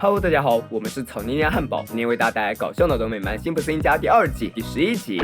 Hello， 大家好，我们是草泥娘汉堡，今天为大家带来搞笑脑洞美漫辛普森一家第2季第11集。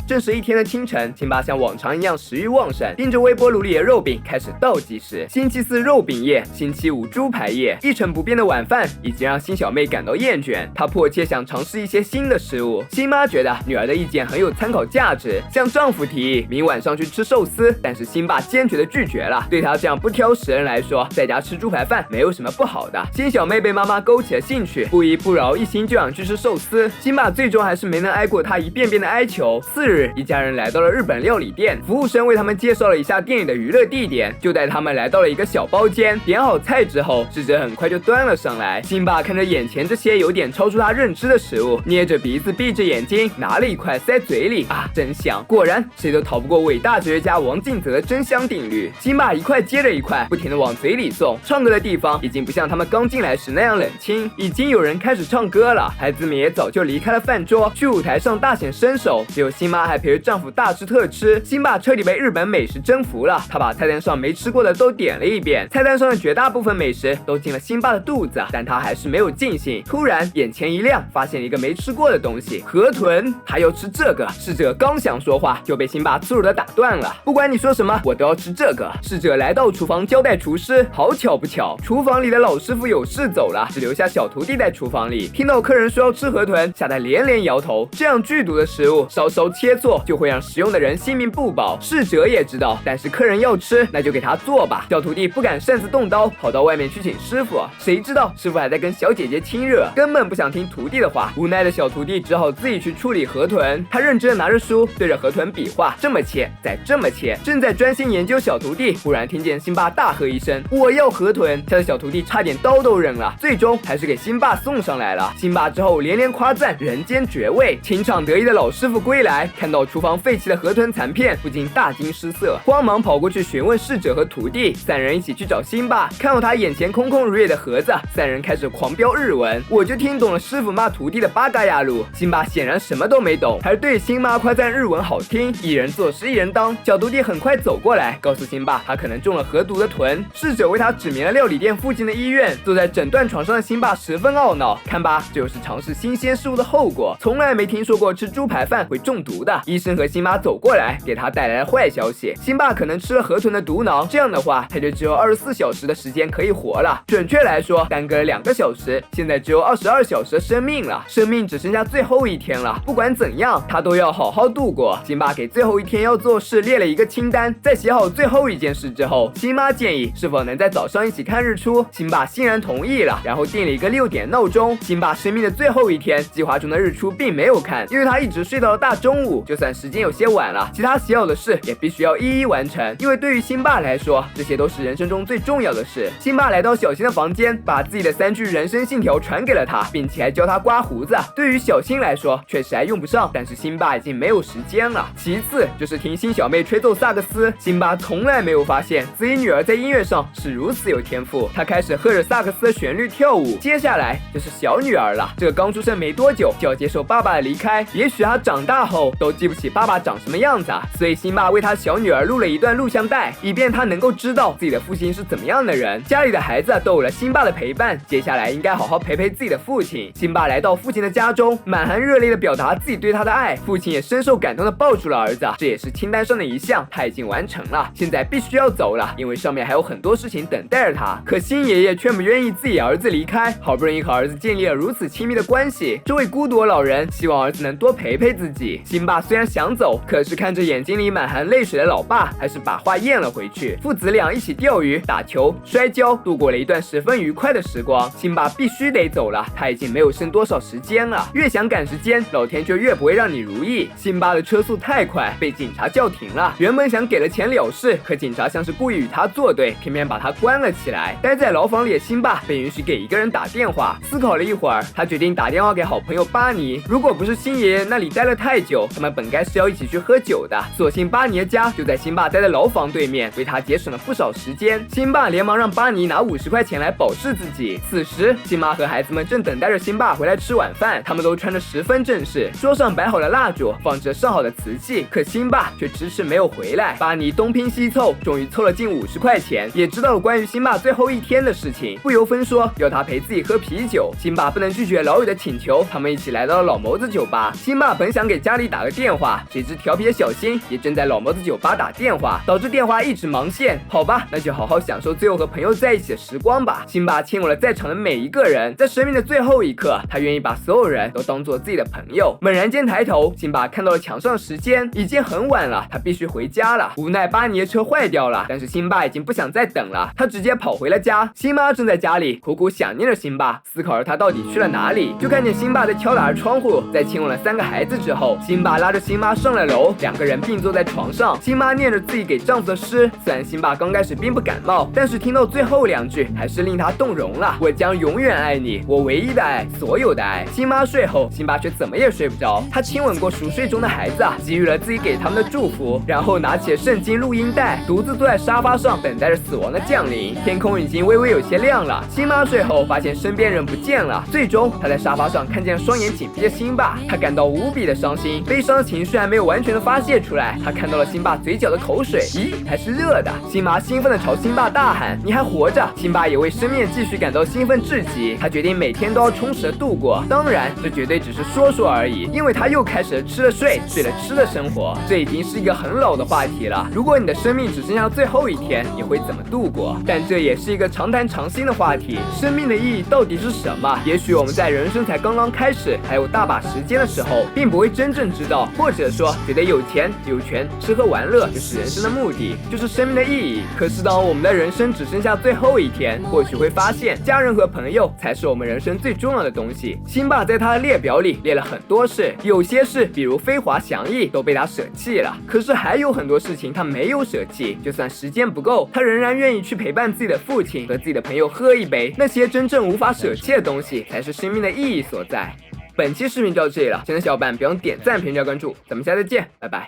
正是一天的清晨，辛巴像往常一样食欲旺盛，盯着微波炉里的肉饼开始倒计时。星期4肉饼夜，星期5猪排夜，一成不变的晚饭已经让辛小妹感到厌倦，她迫切想尝试一些新的食物。辛妈觉得女儿的意见很有参考价值，向丈夫提议明晚上去吃寿司，但是辛爸坚决的拒绝了。对她这样不挑食的人来说，在家吃猪排饭没有什么不好的。辛小妹被妈妈勾起了兴趣，不依不饶，一心就想去吃寿司。辛爸最终还是没能挨过她一遍遍的哀求。4日，一家人来到了日本料理店，服务生为他们介绍了一下店里的娱乐地点，就带他们来到了一个小包间。点好菜之后，侍者很快就端了上来。辛爸看着眼前这些有点超出他认知的食物，捏着鼻子闭着眼睛，拿了一块塞嘴里，真香！果然，谁都逃不过伟大哲学家王敬泽的真香定律。辛爸一块接着一块，不停地往嘴里送。唱歌的地方已经不像他们刚进来时那样冷清，已经有人开始唱歌了。孩子们也早就离开了饭桌，去舞台上大显身手。只有辛妈还陪着丈夫大吃特吃。辛爸彻底被日本美食征服了，他把菜单上没吃过的都点了一遍。菜单上的绝大部分美食都进了辛爸的肚子，但他还是没有尽兴。突然眼前一亮，发现一个没吃过的东西——河豚。他要吃这个。侍者刚想说话，就被辛爸粗鲁的打断了。不管你说什么，我都要吃这个。侍者来到厨房交代厨师，好巧不巧，厨房里的老师傅有事走了，只留下小徒弟在厨房里。听到客人说要吃河豚，吓得连连摇头。这样剧毒的食物，稍稍切错就会让食用的人性命不保。侍者也知道，但是客人要吃，那就给他做吧。小徒弟不敢擅自动刀，跑到外面去请师傅。谁知道师傅还在跟小姐姐亲热，根本不想听徒弟的话。无奈的小徒弟只好自己去处理河豚。他认真的拿着书，对着河豚比划，这么切，再这么切。正在专心研究小徒弟，忽然听见辛巴大喝一声：“我要河豚！”吓得小徒弟差点刀都扔了，最终还是给辛巴送上来了。辛巴之后连连夸赞人间绝味。情场得意的老师傅归来，看到厨房废弃的河豚残片，不禁大惊失色，慌忙跑过去询问侍者和徒弟。三人一起去找辛巴，看到他眼前空空如也的盒子，三人开始狂飙日文。我就听懂了师傅骂徒弟的八嘎呀路。辛巴显然什么都没懂，还对辛妈夸赞日文好听，一人做事一人当。小徒弟很快走过来，告诉辛巴他可能中了河毒的豚。侍者为他指明了料理店附近的医院。坐在诊断床上的辛巴十分懊恼，看吧，这就是尝试新鲜事物的后果。从来没听说过吃猪排饭会中毒的。医生和辛巴走过来，给他带来了坏消息，辛巴可能吃了河豚的毒囊，这样的话他就只有24小时的时间可以活了。准确来说，耽搁了2个小时，现在只有22小时的生命了，生命只剩下最后一天了。不管怎样，他都要好好度过。辛巴给最后一天要做事列了一个清单，在写好最后一件事之后，辛妈建议是否能在早上一起看日出。辛巴欣然同意了，然后定了一个6点闹钟。辛巴生命的最后一天，计划中的日出并没有看，因为他一直睡到了大中午。就算时间有些晚了，其他写好的事也必须要一一完成，因为对于辛巴来说，这些都是人生中最重要的事。辛巴来到小新的房间，把自己的3句人生信条传给了他，并且还教他刮胡子。对于小新来说，确实还用不上，但是辛巴已经没有时间了。其次就是听辛小妹吹奏萨克斯，辛巴从来没有发现自己女儿在音乐上是如此有天赋。他开始和着萨克斯的旋律跳舞。接下来就是小女儿了，这个刚出生没多久就要接受爸爸的离开，也许她长大后都记不起爸爸长什么样子，所以辛巴为他小女儿录了一段录像带，以便她能够知道自己的父亲是怎么样的人。家里的孩子都有了辛巴的陪伴，接下来应该好好陪陪自己的父亲。辛巴来到父亲的家中，满含热烈的表达自己对他的爱，父亲也深受感动的抱住了儿子，这也是清单上的一项，他已经完成了，现在必须要走了，因为上面还有很多事情等待着他。可辛爷爷却不愿意自己儿子离开，好不容易和儿子建立了如此亲密的关系，这位孤独的老人希望儿子能多陪陪自己。辛巴虽然想走，可是看着眼睛里满含泪水的老爸，还是把话咽了回去。父子俩一起钓鱼、打球、摔跤，度过了一段十分愉快的时光。辛巴必须得走了，他已经没有剩多少时间了，越想赶时间，老天就越不会让你如意。辛巴的车速太快，被警察叫停了。原本想给了钱了事，可警察像是故意与他作对，偏偏把他关了起来。待在牢房里的辛巴被允许给一个人打电话。思考了一会儿，他决定打电话给好朋友巴尼。如果不是辛爷爷那里待了太久，他们们本该是要一起去喝酒的，所幸巴尼的家就在辛巴待的牢房对面，为他节省了不少时间。辛巴连忙让巴尼拿50块钱来保释自己。此时，辛巴和孩子们正等待着辛巴回来吃晚饭，他们都穿着十分正式，桌上摆好了蜡烛，放着上好的瓷器，可辛巴却迟迟没有回来。巴尼东拼西凑，终于凑了近50块钱，也知道了关于辛巴最后一天的事情，不由分说要他陪自己喝啤酒。辛巴不能拒绝老友的请求，他们一起来到了老谋子酒吧。辛巴本想给家里打个电话，谁知调皮的小新也正在老谋子酒吧打电话，导致电话一直忙线。好吧，那就好好享受最后和朋友在一起的时光吧。辛巴亲吻了在场的每一个人，在生命的最后一刻，他愿意把所有人都当做自己的朋友。猛然间抬头，辛巴看到了墙上的时间，已经很晚了，他必须回家了。无奈巴尼的车坏掉了，但是辛巴已经不想再等了，他直接跑回了家。辛妈正在家里苦苦想念着辛巴，思考着他到底去了哪里。就看见辛巴在敲打着窗户，在亲吻了3个孩子之后，辛巴拉着辛妈上了楼，2个人并坐在床上。辛妈念着自己给丈夫的诗，虽然辛巴刚开始并不感冒，但是听到最后2句还是令他动容了。我将永远爱你，我唯一的爱，所有的爱。辛妈睡后，辛巴却怎么也睡不着，他亲吻过熟睡中的孩子，给予了自己给他们的祝福，然后拿起了圣经录音带，独自坐在沙发上等待着死亡的降临。天空已经微微有些亮了，辛妈睡后发现身边人不见了，最终他在沙发上看见了双眼紧闭的辛巴，他感到无比的伤心，悲伤的情绪还没有完全的发泄出来。他看到了辛巴嘴角的口水，咦，还是热的。辛妈兴奋的朝辛巴大喊：“你还活着！”辛巴也为生命的继续感到兴奋至极，他决定每天都要充实的度过。当然，这绝对只是说说而已，因为他又开始了吃了睡，睡了吃的生活。这已经是一个很老的话题了。如果你的生命只剩下最后一天，你会怎么度过？但这也是一个常谈常新的话题。生命的意义到底是什么？也许我们在人生才刚刚开始，还有大把时间的时候，并不会真正知道，或者说觉得有钱有权吃喝玩乐就是人生的目的，就是生命的意义。可是当我们的人生只剩下最后一天，或许会发现家人和朋友才是我们人生最重要的东西。辛巴在他的列表里列了很多事，有些事比如飞华翔逸都被他舍弃了，可是还有很多事情他没有舍弃，就算时间不够，他仍然愿意去陪伴自己的父亲和自己的朋友喝一杯。那些真正无法舍弃的东西才是生命的意义所在。本期视频就到这里了，喜欢的小伙伴别忘点赞、评论、关注，咱们下次再见，拜拜。